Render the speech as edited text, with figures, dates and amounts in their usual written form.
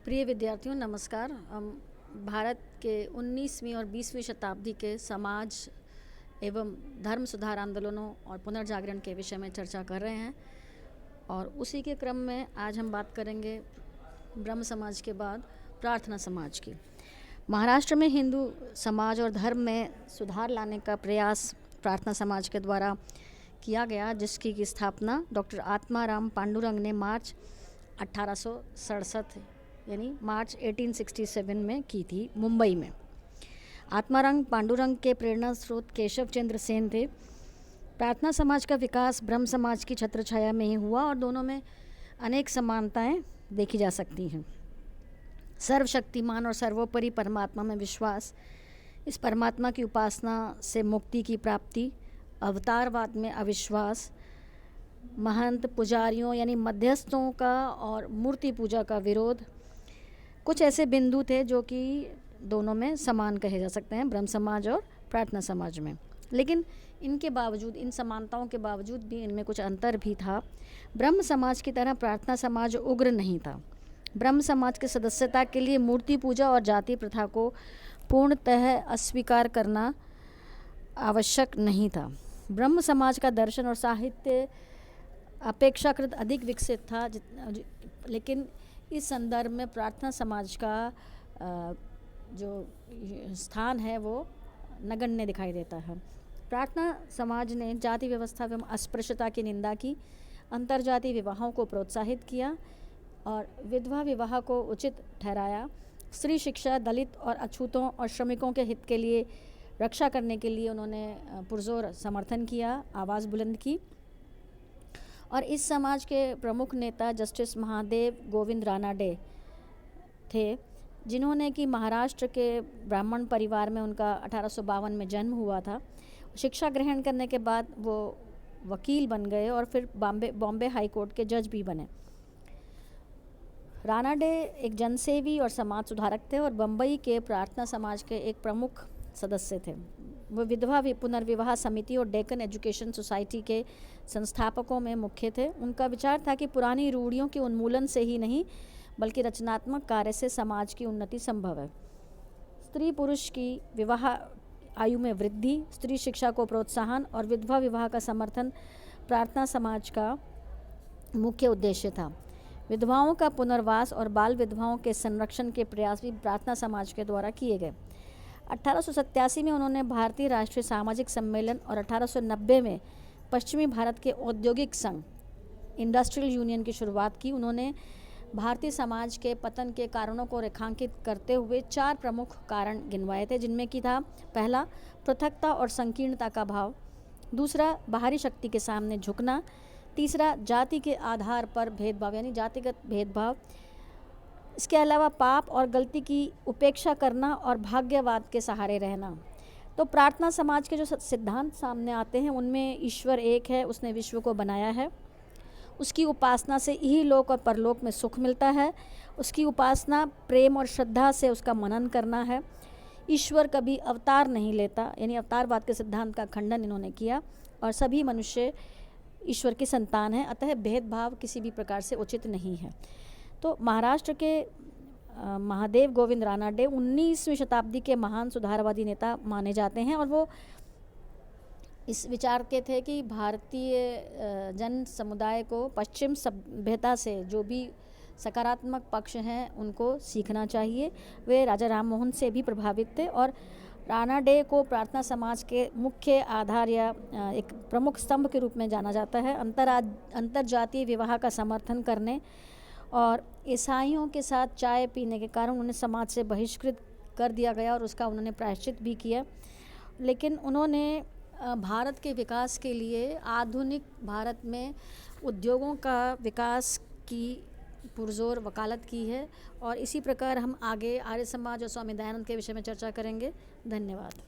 प्रिय विद्यार्थियों, नमस्कार। हम भारत के 19वीं और 20वीं शताब्दी के समाज एवं धर्म सुधार आंदोलनों और पुनर्जागरण के विषय में चर्चा कर रहे हैं और उसी के क्रम में आज हम बात करेंगे ब्रह्म समाज के बाद प्रार्थना समाज की। महाराष्ट्र में हिंदू समाज और धर्म में सुधार लाने का प्रयास प्रार्थना समाज के द्वारा किया गया, जिसकी की स्थापना डॉक्टर आत्माराम पांडुरंग ने मार्च 1867 यानी मार्च 1867 में की थी, मुंबई में। आत्माराम पांडुरंग के प्रेरणा स्रोत केशव चंद्र सेन थे। प्रार्थना समाज का विकास ब्रह्म समाज की छत्रछाया में ही हुआ और दोनों में अनेक समानताएं देखी जा सकती हैं। सर्वशक्तिमान और सर्वोपरि परमात्मा में विश्वास, इस परमात्मा की उपासना से मुक्ति की प्राप्ति, अवतारवाद में अविश्वास, महंत पुजारियों यानी मध्यस्थों का और मूर्ति पूजा का विरोध, कुछ ऐसे बिंदु थे जो कि दोनों में समान कहे जा सकते हैं, ब्रह्म समाज और प्रार्थना समाज में। लेकिन इनके बावजूद, इन समानताओं के बावजूद भी इनमें कुछ अंतर भी था। ब्रह्म समाज की तरह प्रार्थना समाज उग्र नहीं था। ब्रह्म समाज के सदस्यता के लिए मूर्ति पूजा और जाति प्रथा को पूर्णतः अस्वीकार करना आवश्यक नहीं था। ब्रह्म समाज का दर्शन और साहित्य अपेक्षाकृत अधिक विकसित था, लेकिन इस संदर्भ में प्रार्थना समाज का जो स्थान है वो नगण्य दिखाई देता है। प्रार्थना समाज ने जाति व्यवस्था एवं अस्पृश्यता की निंदा की, अंतरजातीय विवाहों को प्रोत्साहित किया और विधवा विवाह को उचित ठहराया। स्त्री शिक्षा, दलित और अछूतों और श्रमिकों के हित के लिए रक्षा करने के लिए उन्होंने पुरजोर समर्थन किया, आवाज़ बुलंद की। और इस समाज के प्रमुख नेता जस्टिस महादेव गोविंद रानाडे थे, जिन्होंने कि महाराष्ट्र के ब्राह्मण परिवार में उनका 1852 में जन्म हुआ था। शिक्षा ग्रहण करने के बाद वो वकील बन गए और फिर बॉम्बे हाई कोर्ट के जज भी बने। रानाडे एक जनसेवी और समाज सुधारक थे और बम्बई के प्रार्थना समाज के एक प्रमुख सदस्य थे। वो विधवा पुनर्विवाह समिति और डेक्कन एजुकेशन सोसाइटी के संस्थापकों में मुख्य थे। उनका विचार था कि पुरानी रूढ़ियों के उन्मूलन से ही नहीं बल्कि रचनात्मक कार्य से समाज की उन्नति संभव है। स्त्री पुरुष की विवाह आयु में वृद्धि, स्त्री शिक्षा को प्रोत्साहन और विधवा विवाह का समर्थन प्रार्थना समाज का मुख्य उद्देश्य था। विधवाओं का पुनर्वास और बाल विधवाओं के संरक्षण के प्रयास भी प्रार्थना समाज के द्वारा किए गए। 1887 में उन्होंने भारतीय राष्ट्रीय सामाजिक सम्मेलन और 1890 में पश्चिमी भारत के औद्योगिक संघ इंडस्ट्रियल यूनियन की शुरुआत की। उन्होंने भारतीय समाज के पतन के कारणों को रेखांकित करते हुए 4 प्रमुख कारण गिनवाए थे, जिनमें कि था पहला, पृथकता और संकीर्णता का भाव; दूसरा, बाहरी शक्ति के सामने झुकना; तीसरा, जाति के आधार पर भेदभाव यानी जातिगत भेदभाव; इसके अलावा पाप और गलती की उपेक्षा करना और भाग्यवाद के सहारे रहना। तो प्रार्थना समाज के जो सिद्धांत सामने आते हैं उनमें ईश्वर एक है, उसने विश्व को बनाया है, उसकी उपासना से ही लोक और परलोक में सुख मिलता है, उसकी उपासना प्रेम और श्रद्धा से उसका मनन करना है। ईश्वर कभी अवतार नहीं लेता, यानी अवतारवाद के सिद्धांत का खंडन इन्होंने किया और सभी मनुष्य ईश्वर की संतान हैं, अतः भेदभाव किसी भी प्रकार से उचित नहीं है। तो महाराष्ट्र के महादेव गोविंद रानाडे 19वीं शताब्दी के महान सुधारवादी नेता माने जाते हैं और वो इस विचार के थे कि भारतीय जन समुदाय को पश्चिम सभ्यता से जो भी सकारात्मक पक्ष हैं उनको सीखना चाहिए। वे राजा राम मोहन से भी प्रभावित थे और रानाडे को प्रार्थना समाज के मुख्य आधार या एक प्रमुख स्तंभ के रूप में जाना जाता है। अंतरजातीय विवाह का समर्थन करने और ईसाइयों के साथ चाय पीने के कारण उन्हें समाज से बहिष्कृत कर दिया गया और उसका उन्होंने प्रायश्चित भी किया। लेकिन उन्होंने भारत के विकास के लिए आधुनिक भारत में उद्योगों का विकास की पुरजोर वकालत की है और इसी प्रकार हम आगे आर्य समाज और स्वामी दयानंद के विषय में चर्चा करेंगे। धन्यवाद।